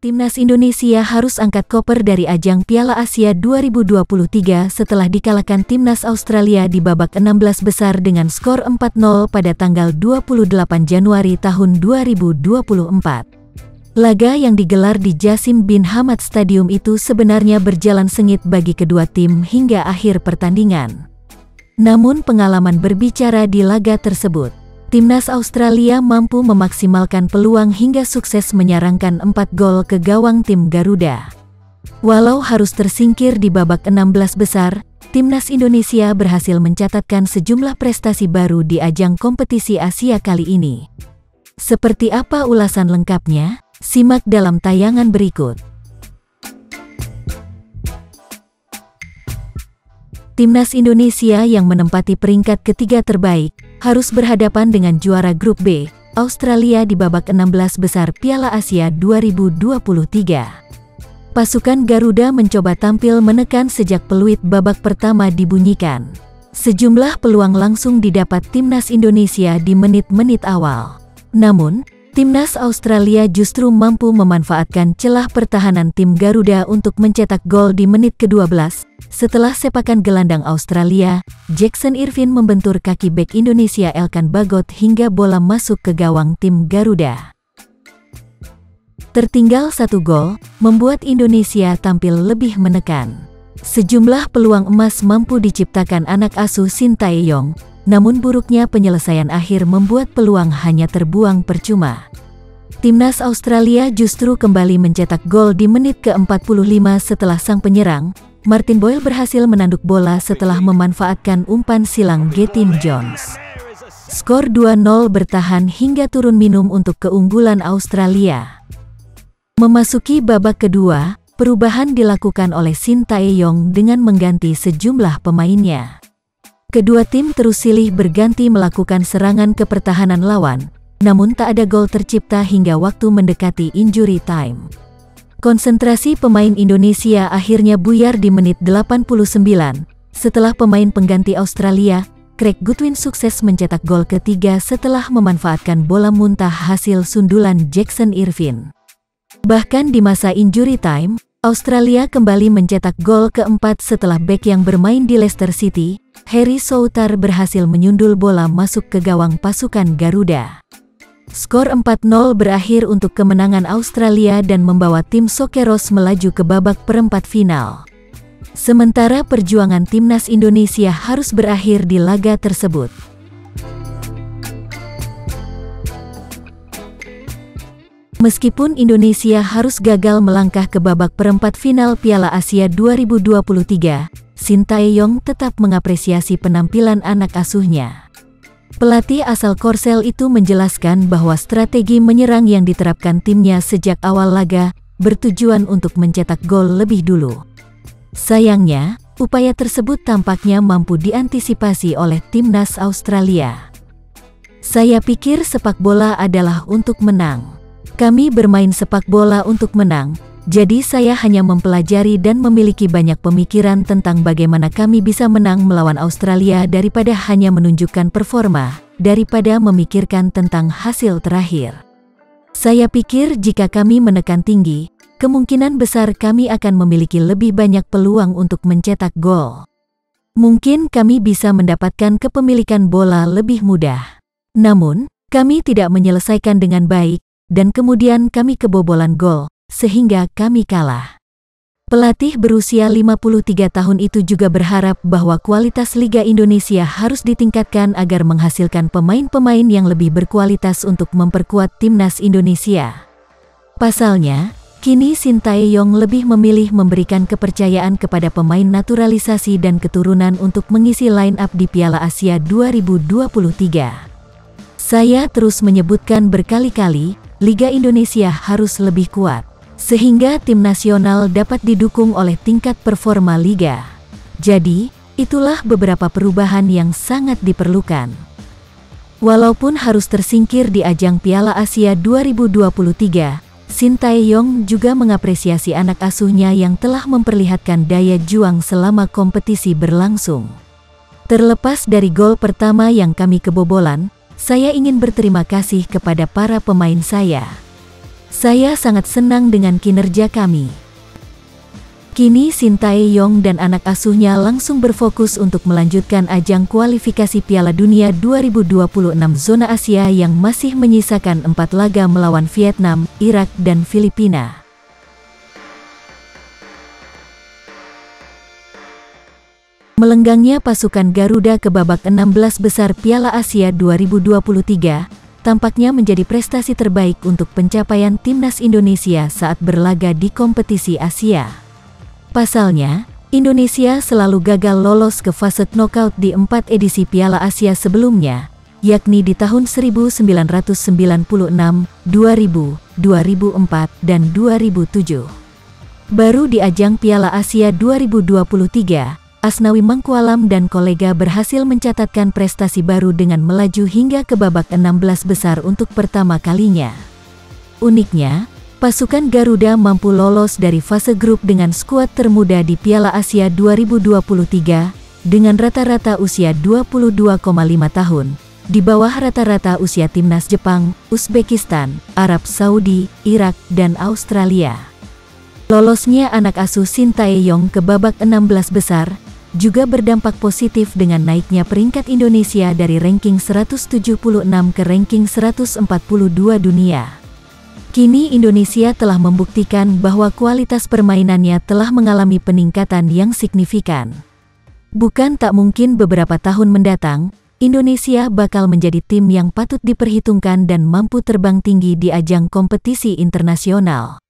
Timnas Indonesia harus angkat koper dari ajang Piala Asia 2023 setelah dikalahkan Timnas Australia di babak 16 besar dengan skor 4-0 pada tanggal 28 Januari tahun 2024. Laga yang digelar di Jassim bin Hamad Stadium itu sebenarnya berjalan sengit bagi kedua tim hingga akhir pertandingan. Namun pengalaman berbicara di laga tersebut. Timnas Australia mampu memaksimalkan peluang hingga sukses menyarangkan 4 gol ke gawang tim Garuda. Walau harus tersingkir di babak 16 besar, Timnas Indonesia berhasil mencatatkan sejumlah prestasi baru di ajang kompetisi Asia kali ini. Seperti apa ulasan lengkapnya? Simak dalam tayangan berikut. Timnas Indonesia yang menempati peringkat ketiga terbaik harus berhadapan dengan juara grup B, Australia di babak 16 besar Piala Asia 2023. Pasukan Garuda mencoba tampil menekan sejak peluit babak pertama dibunyikan. Sejumlah peluang langsung didapat Timnas Indonesia di menit-menit awal. Namun, Timnas Australia justru mampu memanfaatkan celah pertahanan tim Garuda untuk mencetak gol di menit ke-12. Setelah sepakan gelandang Australia, Jackson Irvine membentur kaki bek Indonesia Elkan Bagot hingga bola masuk ke gawang tim Garuda. Tertinggal 1 gol, membuat Indonesia tampil lebih menekan. Sejumlah peluang emas mampu diciptakan anak asuh Sintayong, namun buruknya penyelesaian akhir membuat peluang hanya terbuang percuma. Timnas Australia justru kembali mencetak gol di menit ke-45 setelah sang penyerang, Martin Boyle berhasil menanduk bola setelah memanfaatkan umpan silang Gethin Jones. Skor 2-0 bertahan hingga turun minum untuk keunggulan Australia. Memasuki babak kedua, perubahan dilakukan oleh Sintayong dengan mengganti sejumlah pemainnya. Kedua tim terus silih berganti melakukan serangan ke pertahanan lawan, namun tak ada gol tercipta hingga waktu mendekati injury time. Konsentrasi pemain Indonesia akhirnya buyar di menit 89. Setelah pemain pengganti Australia, Craig Goodwin sukses mencetak gol ketiga setelah memanfaatkan bola muntah hasil sundulan Jackson Irvine. Bahkan di masa injury time, Australia kembali mencetak gol keempat setelah bek yang bermain di Leicester City, Harry Souttar berhasil menyundul bola masuk ke gawang pasukan Garuda. Skor 4-0 berakhir untuk kemenangan Australia dan membawa tim Sokeros melaju ke babak perempat final. Sementara perjuangan Timnas Indonesia harus berakhir di laga tersebut. Meskipun Indonesia harus gagal melangkah ke babak perempat final Piala Asia 2023, Sintayong tetap mengapresiasi penampilan anak asuhnya. Pelatih asal Korsel itu menjelaskan bahwa strategi menyerang yang diterapkan timnya sejak awal laga bertujuan untuk mencetak gol lebih dulu. Sayangnya, upaya tersebut tampaknya mampu diantisipasi oleh Timnas Australia. Saya pikir sepak bola adalah untuk menang. Kami bermain sepak bola untuk menang, jadi saya hanya mempelajari dan memiliki banyak pemikiran tentang bagaimana kami bisa menang melawan Australia daripada hanya menunjukkan performa, daripada memikirkan tentang hasil terakhir. Saya pikir jika kami menekan tinggi, kemungkinan besar kami akan memiliki lebih banyak peluang untuk mencetak gol. Mungkin kami bisa mendapatkan kepemilikan bola lebih mudah. Namun, kami tidak menyelesaikan dengan baik, dan kemudian kami kebobolan gol, sehingga kami kalah. Pelatih berusia 53 tahun itu juga berharap bahwa kualitas Liga Indonesia harus ditingkatkan agar menghasilkan pemain-pemain yang lebih berkualitas untuk memperkuat Timnas Indonesia. Pasalnya, kini Sintayong lebih memilih memberikan kepercayaan kepada pemain naturalisasi dan keturunan untuk mengisi line-up di Piala Asia 2023. Saya terus menyebutkan berkali-kali, Liga Indonesia harus lebih kuat, sehingga tim nasional dapat didukung oleh tingkat performa Liga. Jadi, itulah beberapa perubahan yang sangat diperlukan. Walaupun harus tersingkir di ajang Piala Asia 2023, Sintayong juga mengapresiasi anak asuhnya yang telah memperlihatkan daya juang selama kompetisi berlangsung. Terlepas dari gol pertama yang kami kebobolan, saya ingin berterima kasih kepada para pemain saya. Saya sangat senang dengan kinerja kami. Kini Sintayong dan anak asuhnya langsung berfokus untuk melanjutkan ajang kualifikasi Piala Dunia 2026 zona Asia yang masih menyisakan 4 laga melawan Vietnam, Irak, dan Filipina. Melenggangnya pasukan Garuda ke babak 16 besar Piala Asia 2023 tampaknya menjadi prestasi terbaik untuk pencapaian timnas Indonesia saat berlaga di kompetisi Asia. Pasalnya, Indonesia selalu gagal lolos ke fase knockout di 4 edisi Piala Asia sebelumnya, yakni di tahun 1996, 2000, 2004, dan 2007. Baru di ajang Piala Asia 2023, Asnawi Mangkualam dan kolega berhasil mencatatkan prestasi baru dengan melaju hingga ke babak 16 besar untuk pertama kalinya. Uniknya, pasukan Garuda mampu lolos dari fase grup dengan skuad termuda di Piala Asia 2023 dengan rata-rata usia 22,5 tahun, di bawah rata-rata usia timnas Jepang, Uzbekistan, Arab Saudi, Irak, dan Australia. Lolosnya anak asuh Sintayong ke babak 16 besar juga berdampak positif dengan naiknya peringkat Indonesia dari ranking 176 ke ranking 142 dunia. Kini Indonesia telah membuktikan bahwa kualitas permainannya telah mengalami peningkatan yang signifikan. Bukan tak mungkin beberapa tahun mendatang, Indonesia bakal menjadi tim yang patut diperhitungkan dan mampu terbang tinggi di ajang kompetisi internasional.